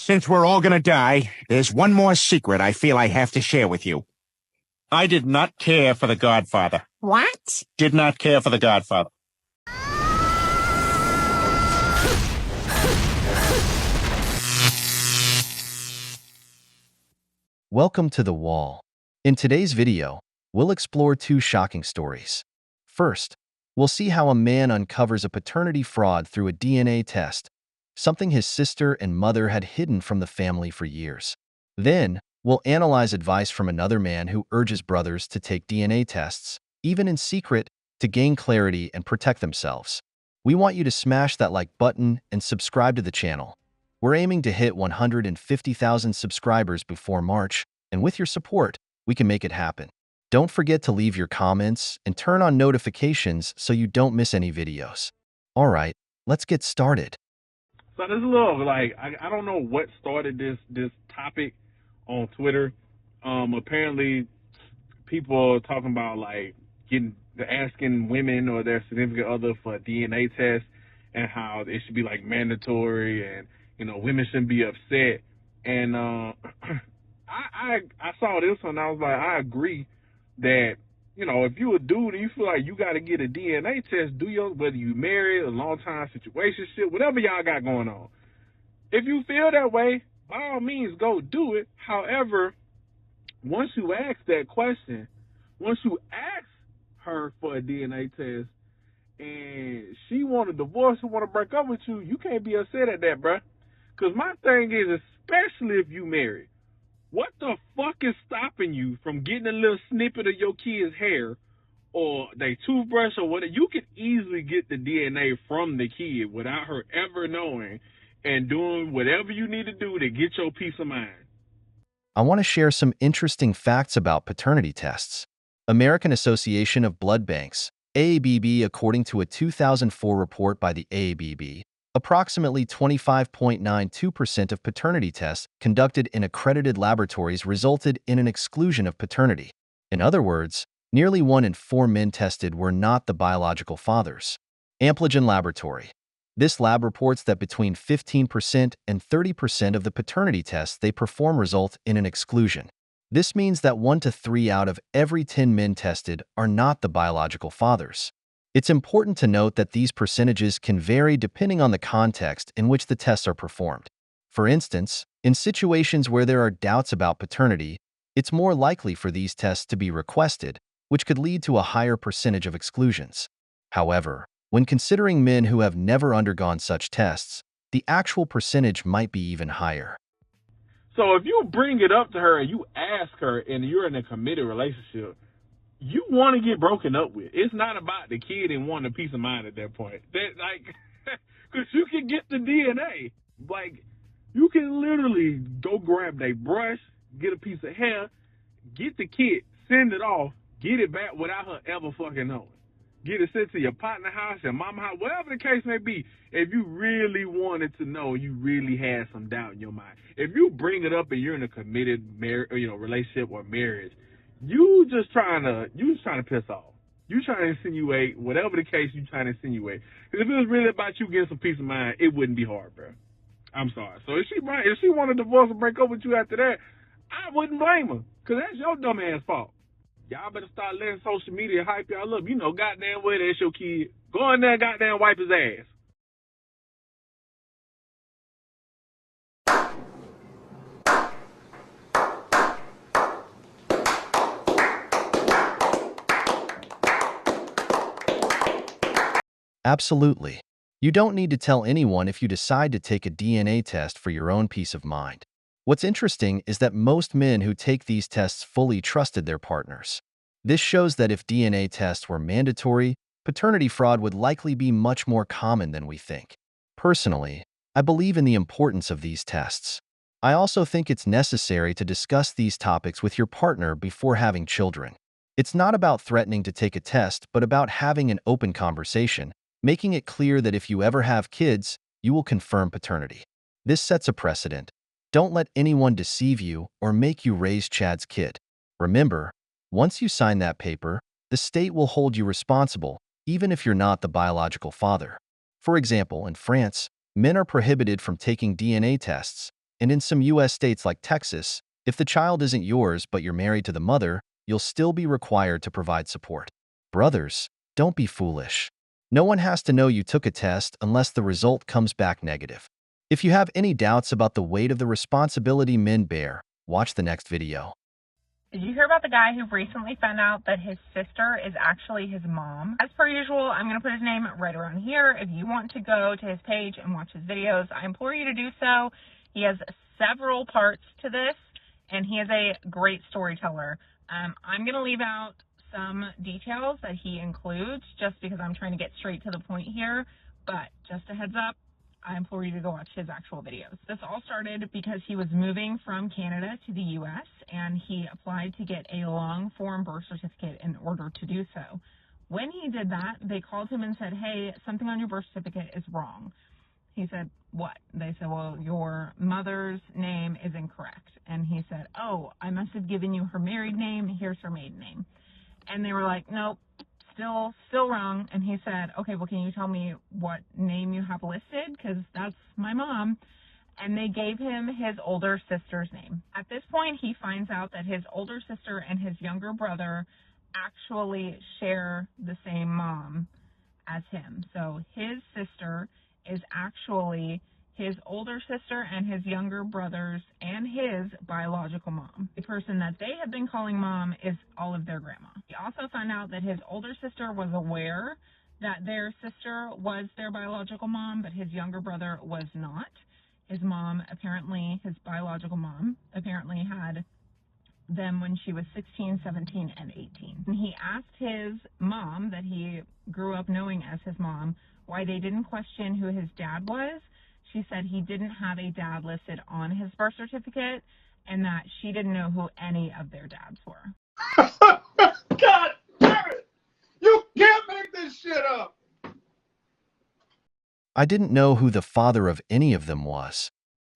Since we're all gonna die, there's one more secret I feel I have to share with you. I did not care for The Godfather. What? Did not care for The Godfather. Welcome to The Wall. In today's video, we'll explore two shocking stories. First, we'll see how a man uncovers a paternity fraud through a DNA test, something his sister and mother had hidden from the family for years. Then, we'll analyze advice from another man who urges brothers to take DNA tests, even in secret, to gain clarity and protect themselves. We want you to smash that like button and subscribe to the channel. We're aiming to hit 150,000 subscribers before March, and with your support, we can make it happen. Don't forget to leave your comments and turn on notifications so you don't miss any videos. All right, let's get started. So there's a little, I don't know what started this topic on Twitter. Apparently, people are talking about, asking women or their significant other for a DNA test and how it should be, mandatory and, women shouldn't be upset. And I saw this one, and I was like, I agree that, if you a dude and you feel like you got to get a DNA test, whether you married, a long-time situationship, whatever y'all got going on. If you feel that way, by all means, go do it. However, once you ask that question, once you ask her for a DNA test and she want a divorce or want to break up with you, you can't be upset at that, bruh. Because my thing is, especially if you married, what the fuck is stopping you from getting a little snippet of your kid's hair or their toothbrush or whatever? You can easily get the DNA from the kid without her ever knowing and doing whatever you need to do to get your peace of mind. I want to share some interesting facts about paternity tests. American Association of Blood Banks, AABB. According to a 2004 report by the AABB, approximately 25.92% of paternity tests conducted in accredited laboratories resulted in an exclusion of paternity. In other words, nearly 1 in 4 men tested were not the biological fathers. Ampligen Laboratory. This lab reports that between 15% and 30% of the paternity tests they perform result in an exclusion. This means that 1 to 3 out of every 10 men tested are not the biological fathers. It's important to note that these percentages can vary depending on the context in which the tests are performed. For instance, in situations where there are doubts about paternity, it's more likely for these tests to be requested, which could lead to a higher percentage of exclusions. However, when considering men who have never undergone such tests, the actual percentage might be even higher. So if you bring it up to her and you ask her and you're in a committed relationship, you want to get broken up with. It's not about the kid and wanting a peace of mind at that point. Because you can get the DNA. You can literally go grab their brush, get a piece of hair, get the kid, send it off, get it back without her ever fucking knowing. Get it sent to your partner house, your mama house, whatever the case may be. If you really wanted to know, you really had some doubt in your mind. If you bring it up and you're in a committed relationship or marriage, you just trying to piss off. You trying to insinuate whatever the case you trying to insinuate. Because if it was really about you getting some peace of mind, it wouldn't be hard, bro. I'm sorry. So if she want to divorce or break up with you after that, I wouldn't blame her. Because that's your dumb ass fault. Y'all better start letting social media hype y'all up. Goddamn well that's your kid. Go in there and goddamn wipe his ass. Absolutely. You don't need to tell anyone if you decide to take a DNA test for your own peace of mind. What's interesting is that most men who take these tests fully trusted their partners. This shows that if DNA tests were mandatory, paternity fraud would likely be much more common than we think. Personally, I believe in the importance of these tests. I also think it's necessary to discuss these topics with your partner before having children. It's not about threatening to take a test, but about having an open conversation, making it clear that if you ever have kids, you will confirm paternity. This sets a precedent. Don't let anyone deceive you or make you raise Chad's kid. Remember, once you sign that paper, the state will hold you responsible, even if you're not the biological father. For example, in France, men are prohibited from taking DNA tests, And in some U.S. states like Texas, if the child isn't yours but you're married to the mother, you'll still be required to provide support. Brothers, don't be foolish. No one has to know you took a test unless the result comes back negative. If you have any doubts about the weight of the responsibility men bear, watch the next video. Did you hear about the guy who recently found out that his sister is actually his mom? As per usual, I'm going to put his name right around here. If you want to go to his page and watch his videos, I implore you to do so. He has several parts to this, and he is a great storyteller. I'm going to leave out some details that he includes just because I'm trying to get straight to the point here, but just a heads up, I implore you to go watch his actual videos. This all started because he was moving from Canada to the U.S. and he applied to get a long form birth certificate in order to do so. When he did that, they called him and said, hey, something on your birth certificate is wrong. He said, what? They said, well, your mother's name is incorrect. And he said, oh, I must have given you her married name. Here's her maiden name. And they were like, nope, still wrong. And he said, okay, well, can you tell me what name you have listed? Because that's my mom. And they gave him his older sister's name. At this point, he finds out that his older sister and his younger brother actually share the same mom as him. So his sister is actually his older sister and his younger brothers and his biological mom. The person that they have been calling mom is all of their grandma. He also found out that his older sister was aware that their sister was their biological mom, but his younger brother was not. His mom, apparently, his biological mom, apparently had them when she was 16, 17, and 18. And he asked his mom, that he grew up knowing as his mom, why they didn't question who his dad was. She said he didn't have a dad listed on his birth certificate and that she didn't know who any of their dads were. God damn it! You can't make this shit up! I didn't know who the father of any of them was.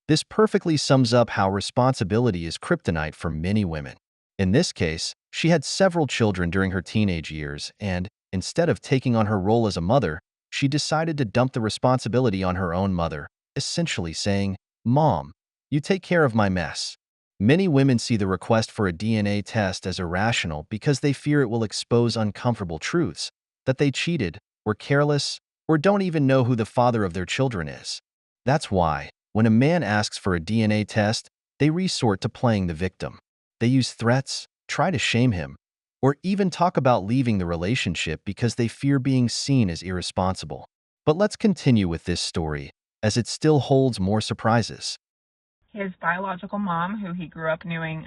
This perfectly sums up how responsibility is kryptonite for many women. In this case, she had several children during her teenage years and, instead of taking on her role as a mother, she decided to dump the responsibility on her own mother, essentially saying, Mom, you take care of my mess. Many women see the request for a DNA test as irrational because they fear it will expose uncomfortable truths, that they cheated, were careless, or don't even know who the father of their children is. That's why, when a man asks for a DNA test, they resort to playing the victim. They use threats, try to shame him, or even talk about leaving the relationship because they fear being seen as irresponsible. But let's continue with this story, as it still holds more surprises. His biological mom, who he grew up knowing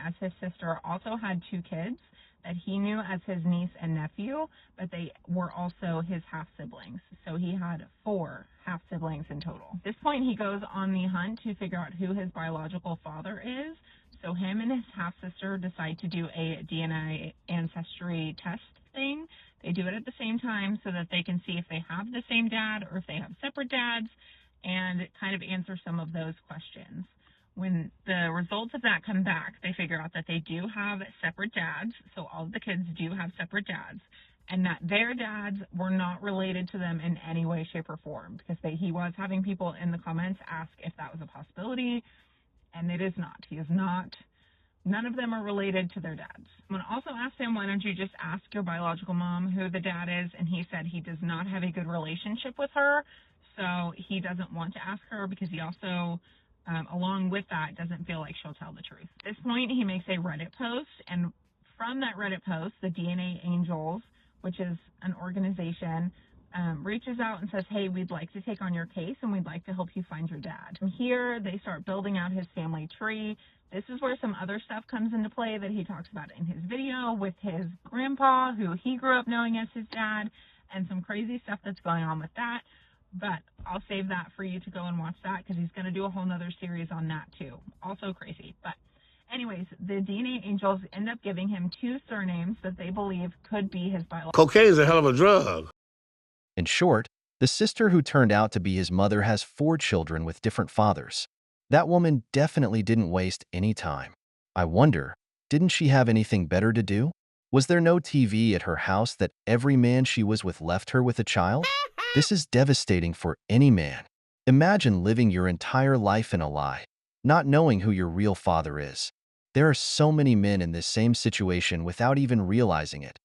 as his sister, also had 2 kids that he knew as his niece and nephew, but they were also his half-siblings. So he had 4 half-siblings in total. At this point, he goes on the hunt to figure out who his biological father is. So him and his half-sister decide to do a DNA ancestry test thing. They do it at the same time so that they can see if they have the same dad or if they have separate dads, and kind of answer some of those questions. When the results of that come back, they figure out that they do have separate dads, so all of the kids do have separate dads, and that their dads were not related to them in any way, shape, or form, because he was having people in the comments ask if that was a possibility, and it is not. He is not. None of them are related to their dads. Someone also asked him, why don't you just ask your biological mom who the dad is, and he said he does not have a good relationship with her, so he doesn't want to ask her because he also, along with that, doesn't feel like she'll tell the truth. At this point, he makes a Reddit post, and from that Reddit post, the DNA Angels, which is an organization, reaches out and says, hey, we'd like to take on your case and we'd like to help you find your dad. From here, they start building out his family tree. This is where some other stuff comes into play that he talks about in his video with his grandpa, who he grew up knowing as his dad, and some crazy stuff that's going on with that. But I'll save that for you to go and watch that because he's going to do a whole nother series on that too. Also crazy. But anyways, the DNA Angels end up giving him 2 surnames that they believe could be his biological. Cocaine's a hell of a drug. In short, the sister who turned out to be his mother has 4 children with different fathers. That woman definitely didn't waste any time. I wonder, didn't she have anything better to do? Was there no TV at her house that every man she was with left her with a child? This is devastating for any man. Imagine living your entire life in a lie. not knowing who your real father is. There are so many men in this same situation without even realizing it.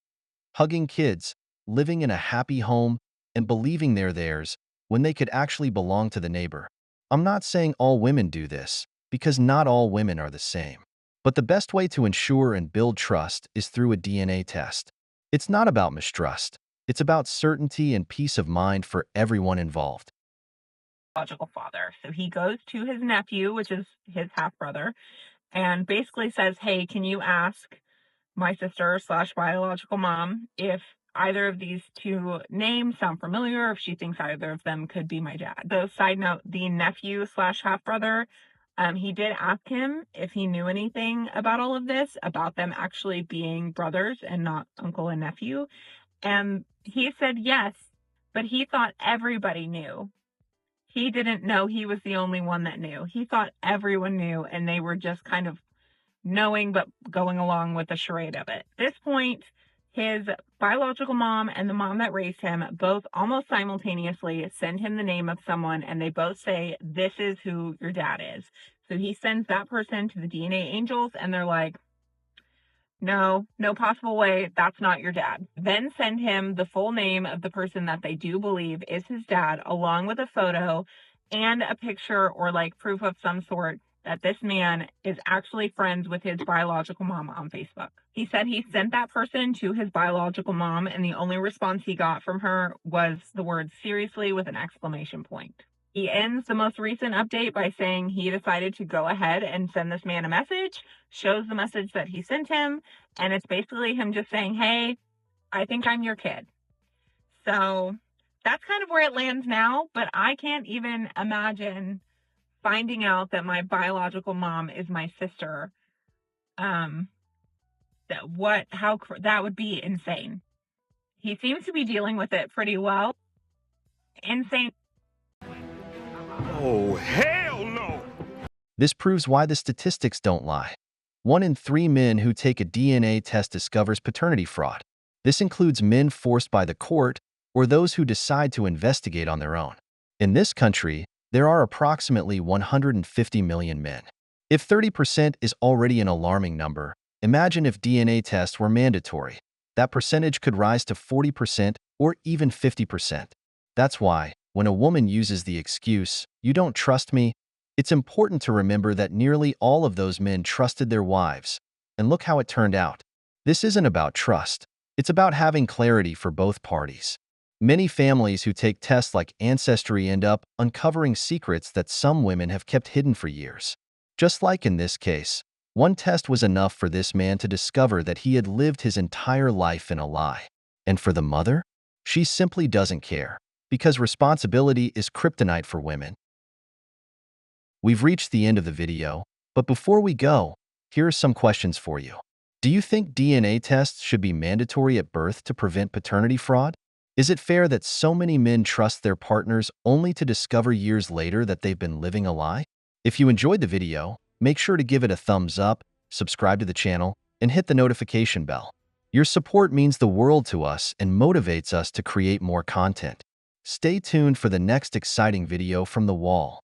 Hugging kids, living in a happy home, and believing they're theirs when they could actually belong to the neighbor. I'm not saying all women do this, because not all women are the same. But the best way to ensure and build trust is through a DNA test. It's not about mistrust. It's about certainty and peace of mind for everyone involved. Biological father. So he goes to his nephew, which is his half-brother, and basically says, hey, can you ask my sister / biological mom if either of these two names sound familiar, if she thinks either of them could be my dad. So side note, the nephew / half-brother, he did ask him if he knew anything about all of this, about them actually being brothers and not uncle and nephew. And he said yes, but he thought everybody knew. He didn't know he was the only one that knew. He thought everyone knew, and they were just kind of knowing but going along with the charade of it. At this point, his biological mom and the mom that raised him both almost simultaneously send him the name of someone, and they both say, this is who your dad is. So he sends that person to the DNA angels, and they're like, no possible way, that's not your dad. Then send him the full name of the person that they do believe is his dad, along with a photo and a picture or like proof of some sort that this man is actually friends with his biological mom on Facebook. He said he sent that person to his biological mom, and the only response he got from her was the word seriously with an exclamation point. He ends the most recent update by saying he decided to go ahead and send this man a message, shows the message that he sent him, and it's basically him just saying, hey, I think I'm your kid. So that's kind of where it lands now, but I can't even imagine finding out that my biological mom is my sister. That would be insane. He seems to be dealing with it pretty well. Insane. Oh, hell no! This proves why the statistics don't lie. 1 in 3 men who take a DNA test discovers paternity fraud. This includes men forced by the court or those who decide to investigate on their own. In this country, there are approximately 150 million men. If 30% is already an alarming number, imagine if DNA tests were mandatory. That percentage could rise to 40% or even 50%. That's why, when a woman uses the excuse, "You don't trust me," it's important to remember that nearly all of those men trusted their wives. And look how it turned out. This isn't about trust. It's about having clarity for both parties. Many families who take tests like Ancestry end up uncovering secrets that some women have kept hidden for years. Just like in this case, one test was enough for this man to discover that he had lived his entire life in a lie. And for the mother, she simply doesn't care, because responsibility is kryptonite for women. We've reached the end of the video, but before we go, here are some questions for you. Do you think DNA tests should be mandatory at birth to prevent paternity fraud? Is it fair that so many men trust their partners only to discover years later that they've been living a lie? If you enjoyed the video, make sure to give it a thumbs up, subscribe to the channel, and hit the notification bell. Your support means the world to us and motivates us to create more content. Stay tuned for the next exciting video from The Wall.